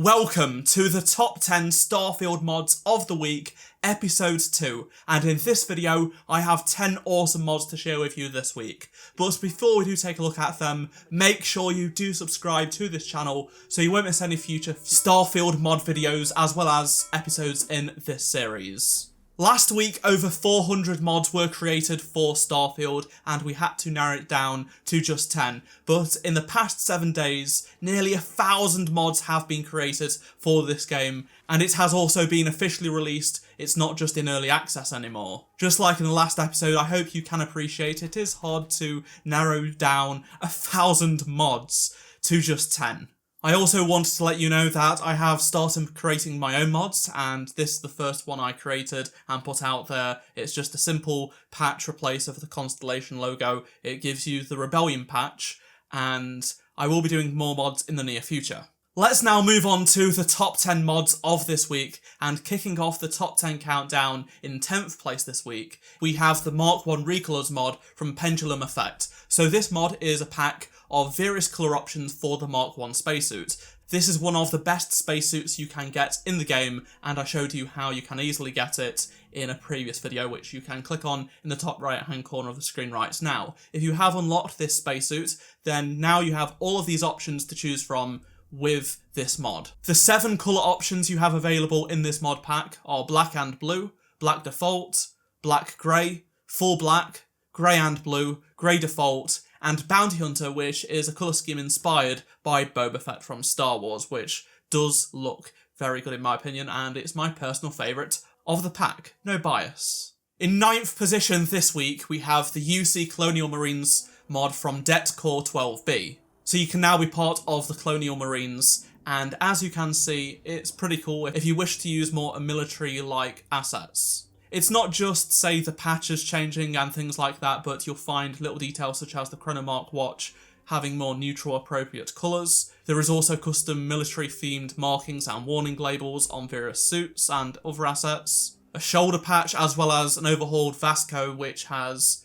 Welcome to the top 10 Starfield mods of the week, episode 2, and in this video I have 10 awesome mods to share with you this week. But before we do take a look at them, make sure you do subscribe to this channel so you won't miss any future Starfield mod videos as well as episodes in this series. Last week, over 400 mods were created for Starfield, and we had to narrow it down to just 10. But in the past 7 days, nearly 1,000 mods have been created for this game, and it has also been officially released. It's not just in early access anymore. Just like in the last episode, I hope you can appreciate it is hard to narrow down 1,000 mods to just 10. I also wanted to let you know that I have started creating my own mods, and this is the first one I created and put out there. It's just a simple patch replace of the Constellation logo. It gives you the Rebellion patch, and I will be doing more mods in the near future. Let's now move on to the top 10 mods of this week, and kicking off the top 10 countdown in 10th place this week, we have the Mark 1 Recolors mod from Pendulum Effect. So this mod is a pack of various colour options for the Mark 1 spacesuit. This is one of the best spacesuits you can get in the game, and I showed you how you can easily get it in a previous video, which you can click on in the top right hand corner of the screen right now. If you have unlocked this spacesuit, then now you have all of these options to choose from with this mod. The 7 colour options you have available in this mod pack are black and blue, black default, black grey, full black, grey and blue, grey default, and Bounty Hunter, which is a colour scheme inspired by Boba Fett from Star Wars, which does look very good in my opinion, and it's my personal favourite of the pack, no bias. In 9th position this week, we have the UC Colonial Marines mod from Det Core 12B. So you can now be part of the Colonial Marines, and as you can see, it's pretty cool if you wish to use more military-like assets. It's not just, say, the patches changing and things like that, but you'll find little details such as the Chronomark watch having more neutral appropriate colours. There is also custom military-themed markings and warning labels on various suits and other assets. A shoulder patch as well as an overhauled Vasco which has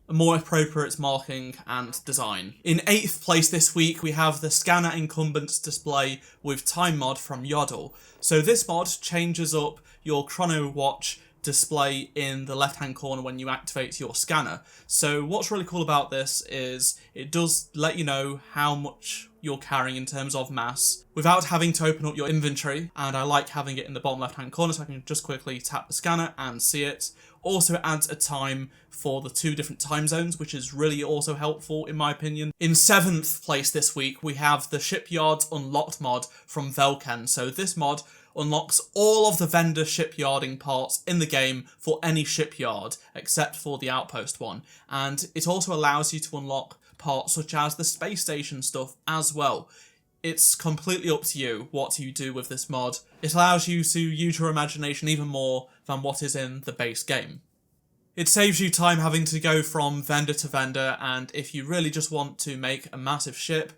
a more appropriate marking and design. In 8th place this week, we have the Scanner Incumbents display with Time mod from Yodel. So this mod changes up your chrono watch display in the left hand corner when you activate your scanner. So what's really cool about this is it does let you know how much you're carrying in terms of mass without having to open up your inventory, and I like having it in the bottom left hand corner so I can just quickly tap the scanner and see it. Also, it adds a time for the 2 different time zones, which is really also helpful in my opinion. In 7th place this week, we have the Shipyards Unlocked mod from Velken. So this mod unlocks all of the vendor shipyarding parts in the game for any shipyard, except for the outpost one. And it also allows you to unlock parts such as the space station stuff as well. It's completely up to you what you do with this mod. It allows you to use your imagination even more than what is in the base game. It saves you time having to go from vendor to vendor, and if you really just want to make a massive ship,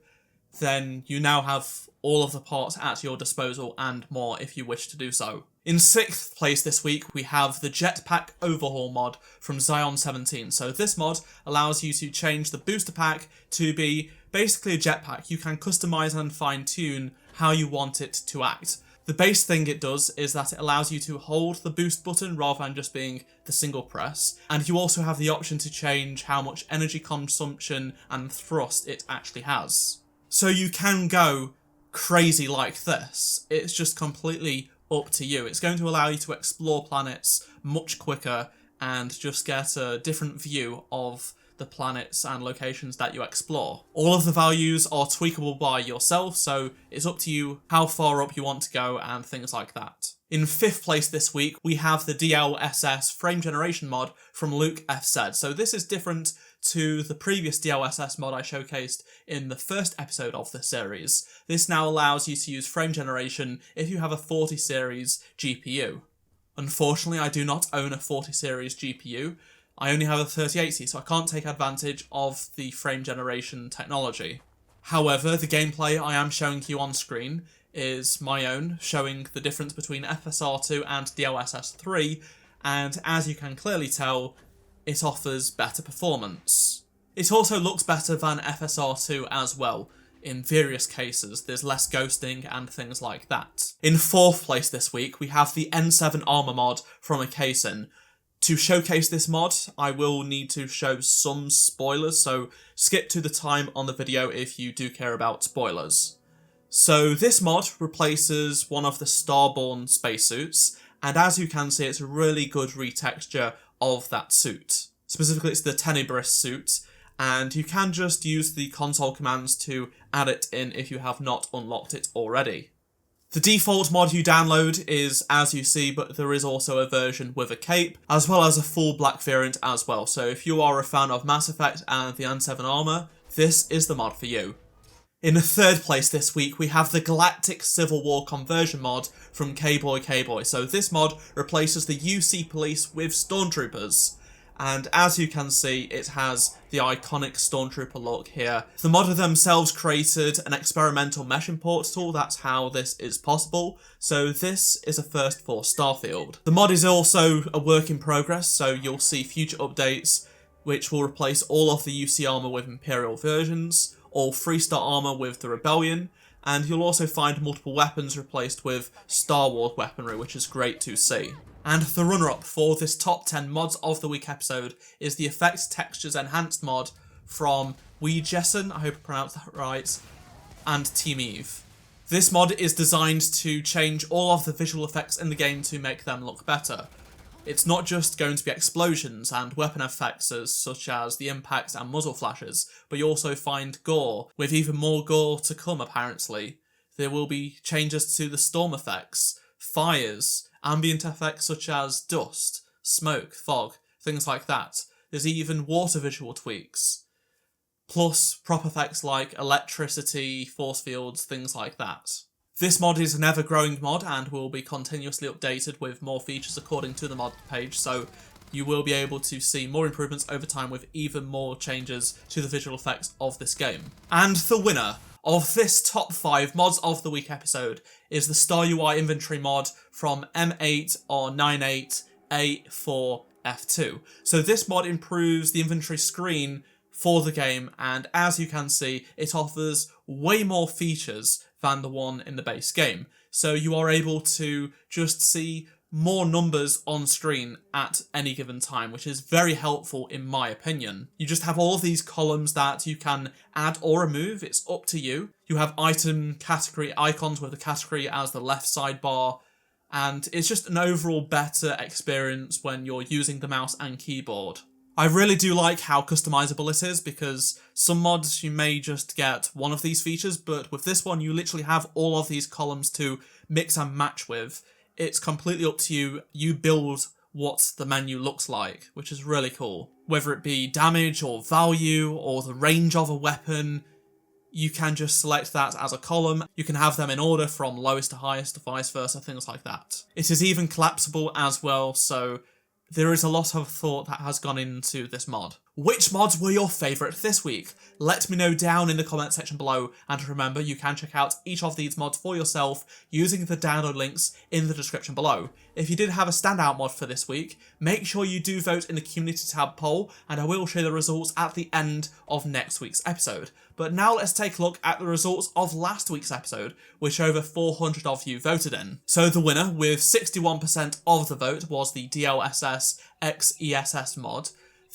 then you now have all of the parts at your disposal and more if you wish to do so. In 6th place this week, we have the Jetpack Overhaul mod from Zion 17. So this mod allows you to change the booster pack to be basically a jetpack. You can customize and fine-tune how you want it to act. The base thing it does is that it allows you to hold the boost button rather than just being the single press, and you also have the option to change how much energy consumption and thrust it actually has. So you can go crazy like this. It's just completely up to you. It's going to allow you to explore planets much quicker and just get a different view of the planets and locations that you explore. All of the values are tweakable by yourself, so it's up to you how far up you want to go and things like that. In 5th place this week, we have the DLSS frame generation mod from Luke FZ. So this is different to the previous DLSS mod I showcased in the first episode of the series. This now allows you to use frame generation if you have a 40 series GPU. Unfortunately, I do not own a 40 series GPU. I only have a 3080, so I can't take advantage of the frame generation technology. However, the gameplay I am showing you on screen is my own, showing the difference between FSR2 and DLSS 3, and as you can clearly tell, it offers better performance. It also looks better than FSR2 as well. in various cases. There's less ghosting and things like that. In fourth place this week, we have the N7 armor mod from Acason. To showcase this mod, I will need to show some spoilers, so skip to the time on the video if you do care about spoilers. So this mod replaces one of the Starborn spacesuits, and as you can see, it's a really good retexture of that suit. Specifically, it's the Tenebris suit, and you can just use the console commands to add it in if you have not unlocked it already. The default mod you download is as you see, but there is also a version with a cape, as well as a full black variant as well, so if you are a fan of Mass Effect and the N7 armor, this is the mod for you. In the third place this week, we have the Galactic Civil War conversion mod from K-Boy. So this mod replaces the UC police with stormtroopers. And as you can see, it has the iconic Stormtrooper look here. The modder themselves created an experimental mesh import tool, that's how this is possible, so this is a first for Starfield. The mod is also a work in progress, so you'll see future updates which will replace all of the UC armor with Imperial versions, all 3-star armor with the Rebellion, and you'll also find multiple weapons replaced with Star Wars weaponry, which is great to see. And the runner-up for this top 10 mods of the week episode is the Effects Textures Enhanced mod from Jessen, I hope I pronounced that right, and Team Eve. This mod is designed to change all of the visual effects in the game to make them look better. It's not just going to be explosions and weapon effects such as the impacts and muzzle flashes, but you also find gore, with even more gore to come apparently. There will be changes to the storm effects, fires, ambient effects such as dust, smoke, fog, things like that. There's even water visual tweaks. Plus prop effects like electricity, force fields, things like that. This mod is an ever-growing mod and will be continuously updated with more features according to the mod page, so you will be able to see more improvements over time with even more changes to the visual effects of this game. And the winner of this top 5 mods of the week episode is the Star UI inventory mod from M8 or 98A4F2. So this mod improves the inventory screen for the game, and as you can see, it offers way more features than the one in the base game. So you are able to just see more numbers on screen at any given time, which is very helpful in my opinion. You just have all of these columns that you can add or remove, it's up to you. You have item category icons with the category as the left sidebar, and it's just an overall better experience when you're using the mouse and keyboard. I really do like how customizable it is, because some mods you may just get one of these features, but with this one you literally have all of these columns to mix and match with. It's completely up to you. You build what the menu looks like, which is really cool. Whether it be damage or value or the range of a weapon, you can just select that as a column. You can have them in order from lowest to highest, vice versa, things like that. It is even collapsible as well, so there is a lot of thought that has gone into this mod. Which mods were your favourite this week? Let me know down in the comment section below, and remember you can check out each of these mods for yourself using the download links in the description below. If you did have a standout mod for this week, make sure you do vote in the community tab poll, and I will share the results at the end of next week's episode. But now let's take a look at the results of last week's episode, which over 400 of you voted in. So the winner, with 61% of the vote, was the DLSS XESS mod.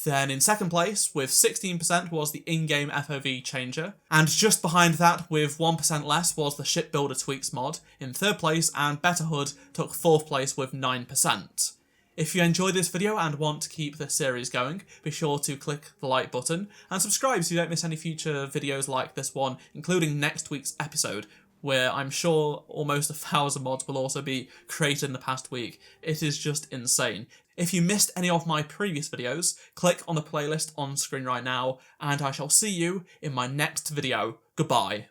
Then in second place, with 16%, was the in-game FOV changer. And just behind that, with 1% less, was the Shipbuilder Tweaks mod in third place, and Better Hood took fourth place with 9%. If you enjoyed this video and want to keep this series going, be sure to click the like button and subscribe so you don't miss any future videos like this one, including next week's episode, where I'm sure almost 1,000 mods will also be created in the past week. It is just insane. If you missed any of my previous videos, click on the playlist on screen right now, and I shall see you in my next video. Goodbye.